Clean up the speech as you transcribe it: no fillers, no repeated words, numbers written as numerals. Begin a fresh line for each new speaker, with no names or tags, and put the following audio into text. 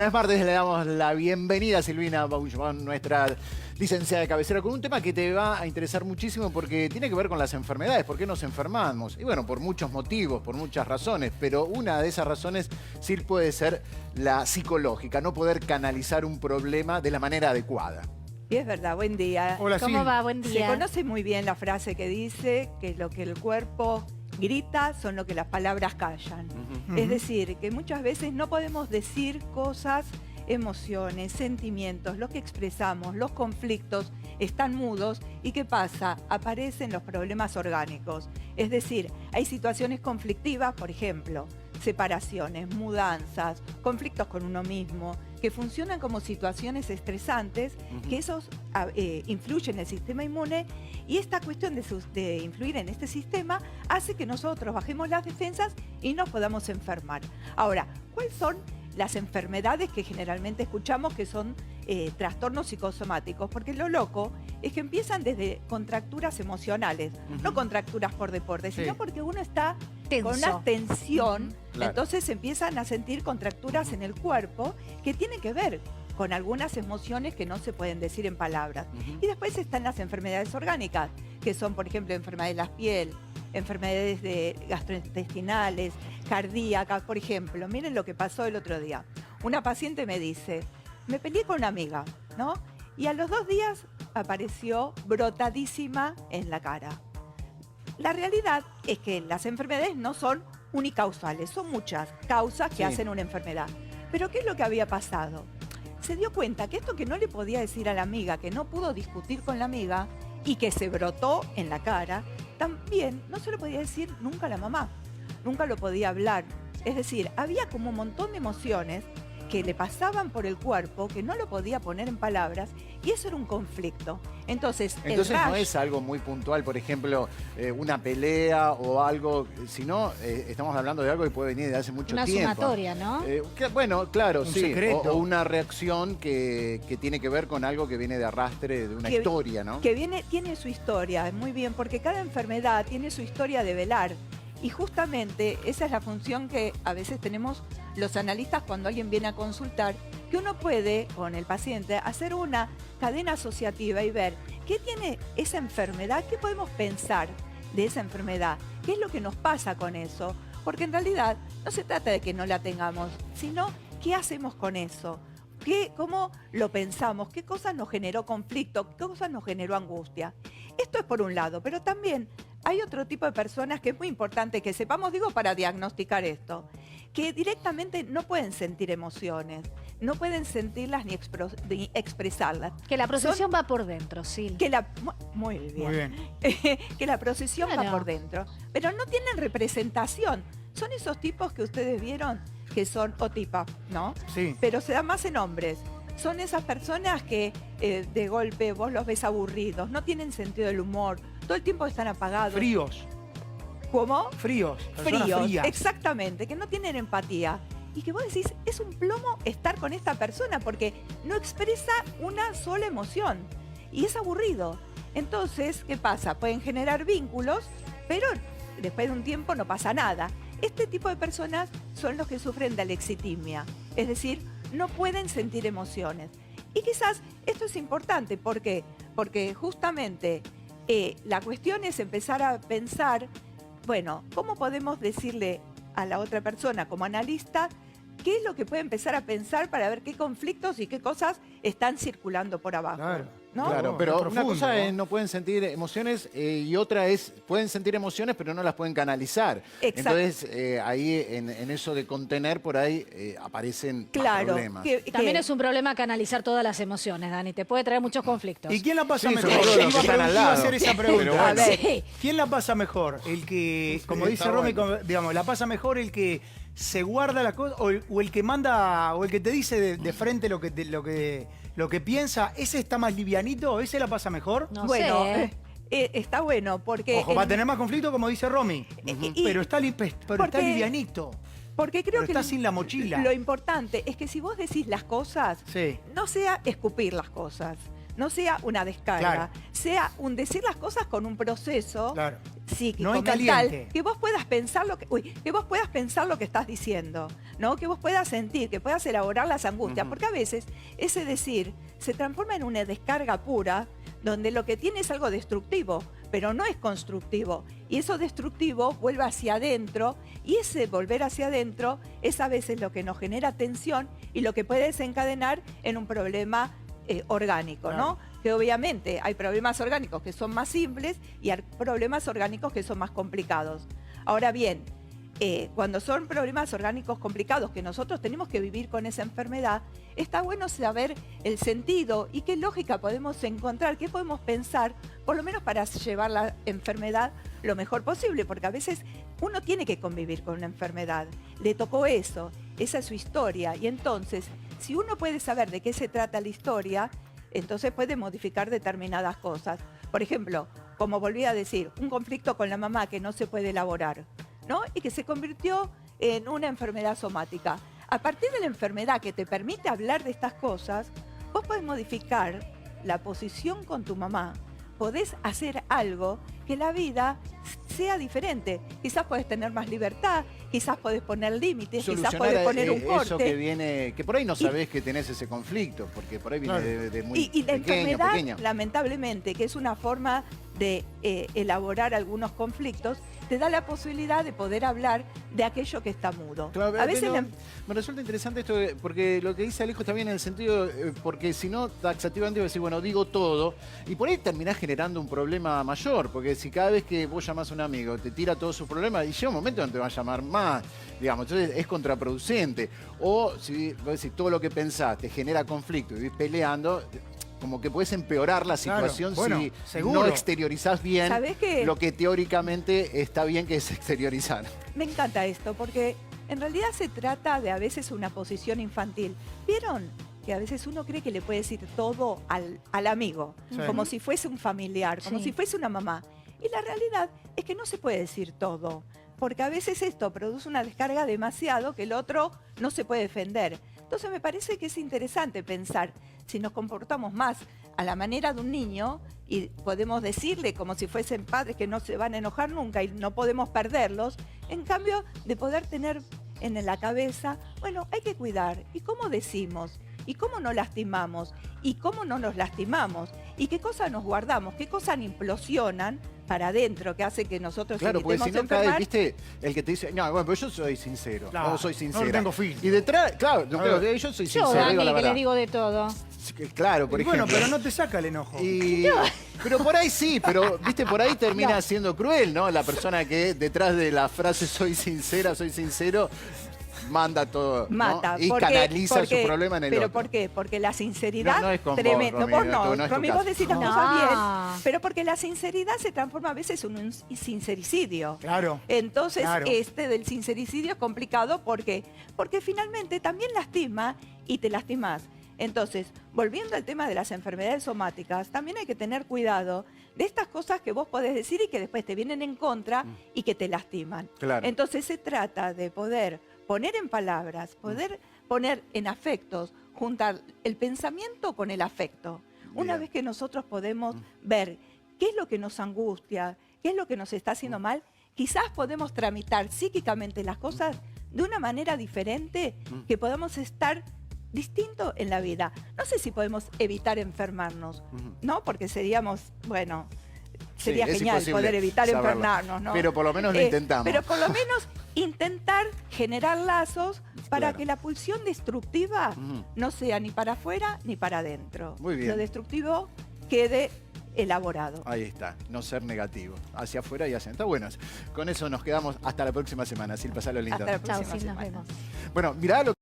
Es martes, le damos la bienvenida a Silvina Bauchman, nuestra licenciada de cabecera, con un tema que te va a interesar muchísimo porque tiene que ver con las enfermedades. ¿Por qué nos enfermamos? Y bueno, por muchos motivos, por muchas razones, pero una de esas razones sí puede ser la psicológica, no poder canalizar un problema de la manera adecuada.
Y es verdad, buen día.
Hola,
¿Cómo va? Buen
Se
día.
conoce muy bien la frase que dice que lo que el cuerpo grita son lo que las palabras callan. Es decir, que muchas veces no podemos decir cosas, emociones, sentimientos, lo que expresamos, los conflictos están mudos. ¿Y qué pasa? Aparecen los problemas orgánicos. Es decir, hay situaciones conflictivas, por ejemplo, separaciones, mudanzas, conflictos con uno mismo, que funcionan como situaciones estresantes, que esos influyen en el sistema inmune, y esta cuestión de influir en este sistema hace que nosotros bajemos las defensas y nos podamos enfermar. Ahora, ¿cuáles son las enfermedades que generalmente escuchamos que son trastornos psicosomáticos? Porque lo loco es que empiezan desde contracturas emocionales, no contracturas por deporte, sino porque uno está con una tensión,
Claro.
entonces empiezan a sentir contracturas en el cuerpo que tienen que ver con algunas emociones que no se pueden decir en palabras. Y después están las enfermedades orgánicas, que son, por ejemplo, enfermedades de la piel, enfermedades gastrointestinales, cardíacas, por ejemplo. Miren lo que pasó el otro día. Una paciente me dice, me peleé con una amiga, ¿no? Y a los 2 días apareció brotadísima en la cara. La realidad es que las enfermedades no son unicausales, son muchas causas que hacen una enfermedad. Pero ¿qué es lo que había pasado? Se dio cuenta que esto que no le podía decir a la amiga, que no pudo discutir con la amiga y que se brotó en la cara, también no se lo podía decir nunca a la mamá, nunca lo podía hablar. Es decir, había como un montón de emociones que le pasaban por el cuerpo, que no lo podía poner en palabras, y eso era un conflicto. Entonces
No es algo muy puntual, por ejemplo, una pelea o algo, sino estamos hablando de algo que puede venir de hace mucho tiempo.
Una sumatoria, ¿no?
Bueno, claro,
Un
sí.
secreto.
O una reacción que tiene que ver con algo que viene de arrastre de una historia, ¿no?
Que tiene su historia, muy bien, porque cada enfermedad tiene su historia de velar. Y justamente esa es la función que a veces tenemos los analistas cuando alguien viene a consultar, que uno puede, con el paciente, hacer una cadena asociativa y ver qué tiene esa enfermedad, qué podemos pensar de esa enfermedad, qué es lo que nos pasa con eso. Porque en realidad no se trata de que no la tengamos, sino qué hacemos con eso. ¿Cómo lo pensamos? ¿Qué cosas nos generó conflicto? ¿Qué cosas nos generó angustia? Esto es por un lado, pero también hay otro tipo de personas que es muy importante que sepamos, digo, para diagnosticar esto, que directamente no pueden sentir emociones, no pueden sentirlas ni expresarlas.
Que la procesión va por dentro, sí.
Muy bien.
Muy bien.
Que la procesión va
Claro.
por dentro, pero no tienen representación. Son esos tipos que ustedes vieron que son o tipas, ¿no?
Sí.
Pero se da más en hombres. Son esas personas que de golpe vos los ves aburridos, no tienen sentido del humor, todo el tiempo están apagados.
Fríos.
¿Cómo?
Fríos. Personas
Fríos,
frías.
exactamente, que no tienen empatía. Y que vos decís, es un plomo estar con esta persona porque no expresa una sola emoción. Y es aburrido. Entonces, ¿qué pasa? Pueden generar vínculos, pero después de un tiempo no pasa nada. Este tipo de personas son los que sufren de alexitimia, es decir, no pueden sentir emociones. Y quizás esto es importante, ¿por qué? Porque justamente la cuestión es empezar a pensar, bueno, ¿cómo podemos decirle a la otra persona como analista qué es lo que puede empezar a pensar para ver qué conflictos y qué cosas están circulando por abajo?
Claro.
¿No?
Claro,
Es
pero
profundo,
una cosa
¿no?
es no pueden sentir emociones y otra es pueden sentir emociones pero no las pueden canalizar.
Exacto.
Entonces ahí en eso de contener por ahí aparecen más
Claro.
problemas.
También es un problema canalizar todas las emociones, Dani. Te puede traer muchos conflictos.
¿Y quién la pasa
Sí,
mejor?
sobre todo
Iba
los que
a
están al lado.
hacer esa
Pero
pregunta.
bueno.
A ver.
Sí.
¿Quién la pasa mejor? El que, como
Sí,
dice
está
Romy,
bueno.
digamos, la pasa mejor el que se guarda la cosa o el que manda o el que te dice de frente lo que piensa, ese está más livianito, ese la pasa mejor.
No
Bueno,
sé.
está bueno porque...
Ojo, va a tener más conflicto como dice Romy,
y-
pero está
porque-
livianito.
Porque creo
Pero
que
está sin la mochila.
Lo importante es que si vos decís las cosas,
Sí.
no sea escupir las cosas, no sea una descarga,
Claro.
sea un decir las cosas con un proceso,
Claro.
psíquico,
No en
mental,
caliente.
que vos puedas pensar que vos puedas pensar lo que estás diciendo, ¿no? Que vos puedas sentir, que puedas elaborar las angustias, porque a veces ese decir se transforma en una descarga pura, donde lo que tiene es algo destructivo, pero no es constructivo. Y eso destructivo vuelve hacia adentro, y ese volver hacia adentro es a veces lo que nos genera tensión y lo que puede desencadenar en un problema orgánico, ¿no? Que obviamente hay problemas orgánicos que son más simples y hay problemas orgánicos que son más complicados. Ahora bien, cuando son problemas orgánicos complicados que nosotros tenemos que vivir con esa enfermedad, está bueno saber el sentido y qué lógica podemos encontrar, qué podemos pensar, por lo menos para llevar la enfermedad lo mejor posible, porque a veces uno tiene que convivir con una enfermedad, le tocó eso, esa es su historia, y entonces, si uno puede saber de qué se trata la historia, entonces puede modificar determinadas cosas. Por ejemplo, como volví a decir, un conflicto con la mamá que no se puede elaborar, ¿no? Y que se convirtió en una enfermedad somática. A partir de la enfermedad que te permite hablar de estas cosas, vos podés modificar la posición con tu mamá, podés hacer algo que la vida sea diferente. Quizás podés tener más libertad, quizás podés poner límites, quizás podés poner un corte.
Eso que viene, que por ahí no sabés que tenés ese conflicto, porque por ahí viene de muy
y la enfermedad,
pequeño.
lamentablemente, que es una forma de elaborar algunos conflictos, te da la posibilidad de poder hablar de aquello que está mudo.
Claro,
a veces
me resulta interesante esto, porque lo que dice Alejo está bien en el sentido, porque si no, taxativamente vas a decir, bueno, digo todo, y por ahí terminás generando un problema mayor, porque si cada vez que vos llamás a un amigo te tira todos sus problemas, y llega un momento donde te va a llamar más, digamos, entonces es contraproducente. O si vos decís, todo lo que pensás te genera conflicto y vivís peleando, como que puedes empeorar la situación si no exteriorizás bien lo que teóricamente está bien que es exteriorizar.
Me encanta esto, porque en realidad se trata de a veces una posición infantil. ¿Vieron que a veces uno cree que le puede decir todo al amigo, como si fuese un familiar, como si fuese una mamá? Y la realidad es que no se puede decir todo, porque a veces esto produce una descarga demasiado que el otro no se puede defender. Entonces me parece que es interesante pensar si nos comportamos más a la manera de un niño y podemos decirle como si fuesen padres que no se van a enojar nunca y no podemos perderlos, en cambio de poder tener en la cabeza, bueno, hay que cuidar. ¿Y cómo decimos? ¿Y cómo no lastimamos? ¿Y cómo no nos lastimamos? ¿Y qué cosas nos guardamos? ¿Qué cosas implosionan para adentro que hace que nosotros
claro, porque si no
enfermar?
cae, viste, el que te dice, no, bueno, pero yo soy sincero,
claro,
o soy sincera.
No tengo filtro.
Y detrás, claro, no, pero yo soy sincero,
Dani,
digo la
que
verdad.
le digo de todo.
Claro, por ejemplo.
Bueno, pero no te saca el enojo.
Pero por ahí sí, pero viste, por ahí termina siendo cruel, ¿no? La persona que detrás de la frase soy sincera, soy sincero, manda todo, ¿no?
Mata.
Y canaliza su problema en el otro.
¿Pero por qué? Porque la sinceridad...
No es con vos,
tremendo.
Romy,
Vos no,
no es tu
Romy,
caso.
vos decís las
No.
cosas bien. Pero porque la sinceridad se transforma a veces en un sincericidio.
Claro.
Entonces,
Claro.
este del sincericidio es complicado porque finalmente también lastima y te lastimas. Entonces, volviendo al tema de las enfermedades somáticas, también hay que tener cuidado de estas cosas que vos podés decir y que después te vienen en contra y que te lastiman.
Claro.
Entonces, se trata de poder poner en palabras, poder poner en afectos, juntar el pensamiento con el afecto. Una
Bien.
vez que nosotros podemos ver qué es lo que nos angustia, qué es lo que nos está haciendo mal, quizás podemos tramitar psíquicamente las cosas de una manera diferente, que podamos estar distinto en la vida. No sé si podemos evitar enfermarnos, ¿no? Porque seríamos, bueno, sería
Sí, es
genial
imposible
poder evitar
saberlo.
enfermarnos, ¿no?
Pero por lo menos lo intentamos.
Pero por lo menos intentar generar lazos para
Claro.
que la pulsión destructiva no sea ni para afuera ni para adentro.
Muy bien.
Lo destructivo quede elaborado.
Ahí está, no ser negativo, hacia afuera y hacia adentro. Está bueno. Con eso nos quedamos hasta la próxima semana, Sil, pasalo lindo.
Hasta la
Chao,
próxima
sí, nos
semana.
vemos.
Bueno, mirá lo